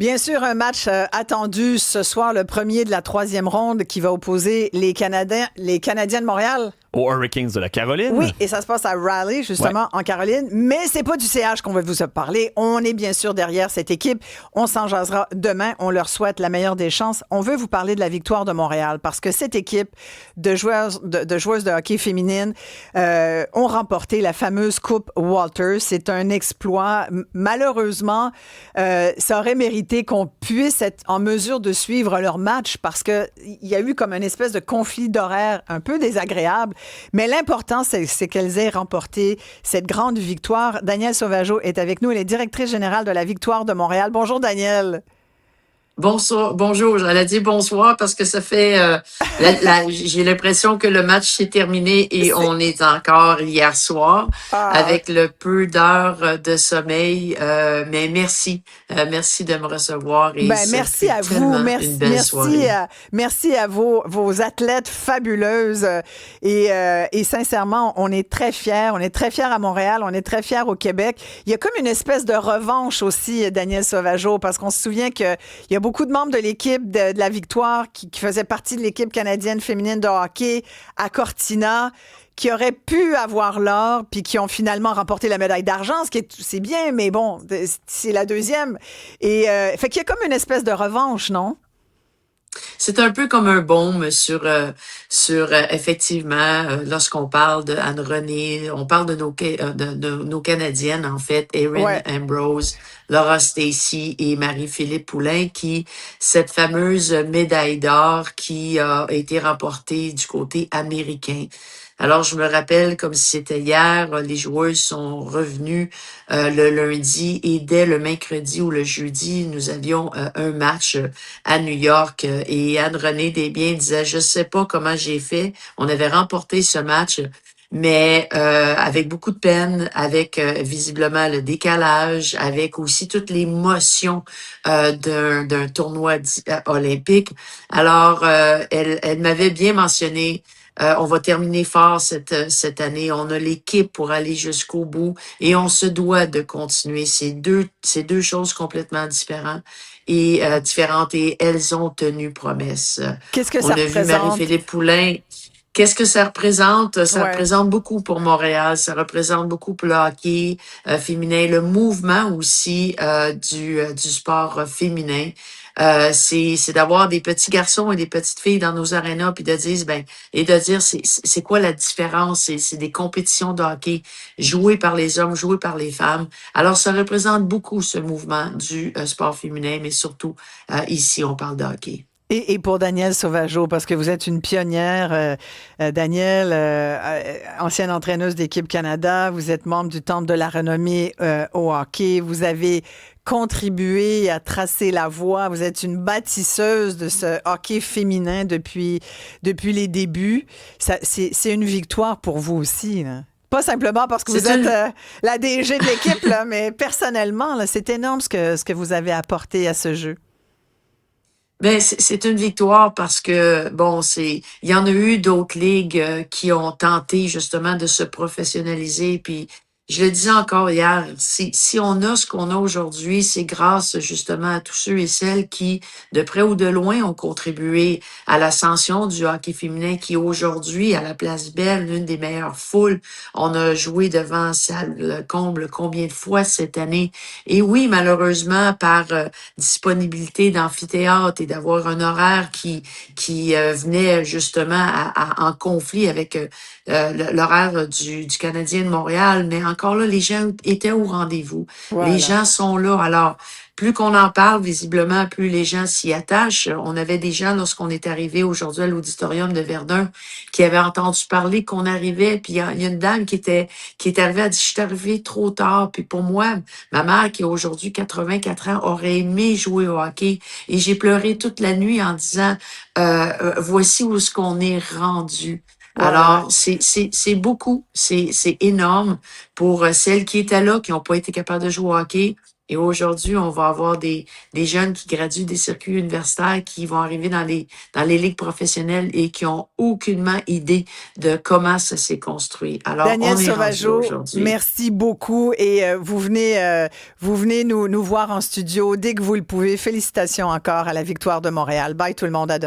Bien sûr, un match attendu ce soir, le premier de la troisième ronde qui va opposer les Canadiens de Montréal. Aux Hurricanes de la Caroline. Oui, et ça se passe à Raleigh, Ouais. justement, en Caroline. Mais c'est pas du CH qu'on va vous parler. On est bien sûr derrière cette équipe. On s'en jasera demain. On leur souhaite la meilleure des chances. On veut vous parler de la victoire de Montréal parce que cette équipe de joueuses de hockey féminine ont remporté la fameuse Coupe Walters. C'est un exploit. Malheureusement, ça aurait mérité qu'on puisse être en mesure de suivre leur match parce que il y a eu comme une espèce de conflit d'horaire un peu désagréable. Mais l'important, c'est qu'elles aient remporté cette grande victoire. Danielle Sauvageau est avec nous. Elle est directrice générale de la Victoire de Montréal. Bonjour, Danielle. Bonsoir, bonjour, j'allais dire bonsoir parce que ça fait, j'ai l'impression que le match s'est terminé et C'est- on est encore hier soir Ah, avec le peu d'heures de sommeil. Mais merci de me recevoir et ben, ça merci fut à vous. tellement une Merci, belle soirée. merci à vos athlètes fabuleuses. Et sincèrement, on est très fiers. On est très fiers à Montréal. On est très fiers au Québec. Il y a comme une espèce de revanche aussi, Daniel Sauvageau, parce qu'on se souvient qu'il y a beaucoup de membres de l'équipe de la Victoire qui faisaient partie de l'équipe canadienne féminine de hockey à Cortina qui auraient pu avoir l'or puis qui ont finalement remporté la médaille d'argent, c'est bien, mais bon, c'est la deuxième. Et fait qu'il y a comme une espèce de revanche, non? C'est un peu comme un baume sur effectivement, lorsqu'on parle de Anne-Renée, on parle de de nos Canadiennes, en fait, Erin Ouais. Ambrose, Laura Stacy et Marie-Philippe Poulain, cette fameuse médaille d'or qui a été remportée du côté américain. Alors, je me rappelle comme si c'était hier, les joueuses sont revenues le lundi et dès le mercredi ou le jeudi, nous avions un match à New York et Anne-Renée Desbiens disait, je sais pas comment j'ai fait. On avait remporté ce match, mais avec beaucoup de peine, avec visiblement le décalage, avec aussi toute l'émotion d'un tournoi olympique. Alors, elle m'avait bien mentionné on va terminer fort cette année. On a l'équipe pour aller jusqu'au bout et on se doit de continuer. C'est deux choses complètement différentes et elles ont tenu promesse. Qu'est-ce que ça On a vu représente? Marie-Philippe Poulain. Qu'est-ce que ça représente? Ça Ouais. représente beaucoup pour Montréal, ça représente beaucoup pour le hockey féminin, le mouvement aussi du sport féminin. C'est d'avoir des petits garçons et des petites filles dans nos arénas puis de dire c'est quoi la différence? C'est des compétitions de hockey jouées par les hommes, jouées par les femmes. Alors ça représente beaucoup ce mouvement du sport féminin, mais surtout ici on parle de hockey. Et pour Danielle Sauvageau, parce que vous êtes une pionnière, Danielle, ancienne entraîneuse d'équipe Canada, vous êtes membre du Temple de la renommée au hockey, vous avez contribué à tracer la voie, vous êtes une bâtisseuse de ce hockey féminin depuis les débuts. C'est une victoire pour vous aussi, là. Pas simplement parce que vous C'est êtes une la DG de l'équipe, là, mais personnellement, là, c'est énorme ce que vous avez apporté à ce jeu. Ben, c'est une victoire parce que, bon, il y en a eu d'autres ligues qui ont tenté justement de se professionnaliser. Puis, je le disais encore hier, si on a ce qu'on a aujourd'hui, c'est grâce justement à tous ceux et celles qui, de près ou de loin, ont contribué à l'ascension du hockey féminin qui aujourd'hui, à la Place Belle, l'une des meilleures foules, on a joué devant salle comble combien de fois cette année. Et oui, malheureusement, par disponibilité d'amphithéâtre et d'avoir un horaire qui venait justement en conflit avec l'horaire du Canadien de Montréal. Mais encore là, les gens étaient au rendez-vous. Les Voilà. gens sont là. Alors, plus qu'on en parle, visiblement, plus les gens s'y attachent. On avait des gens, lorsqu'on est arrivé aujourd'hui à l'auditorium de Verdun, qui avaient entendu parler qu'on arrivait. Puis il y a une dame qui est arrivée, elle dit, je suis arrivée trop tard. Puis pour moi, ma mère, qui a aujourd'hui 84 ans, aurait aimé jouer au hockey. Et j'ai pleuré toute la nuit en disant, voici où est-ce qu'on est rendu. Voilà. Alors, c'est beaucoup, c'est énorme pour celles qui étaient là, qui n'ont pas été capables de jouer au hockey. Et aujourd'hui, on va avoir des jeunes qui graduent des circuits universitaires qui vont arriver dans les ligues professionnelles et qui ont aucunement idée de comment ça s'est construit. Alors, Daniel on est rendu là Sauvageau, aujourd'hui. merci beaucoup et vous venez nous voir en studio dès que vous le pouvez. Félicitations encore à la victoire de Montréal. Bye tout le monde, à demain.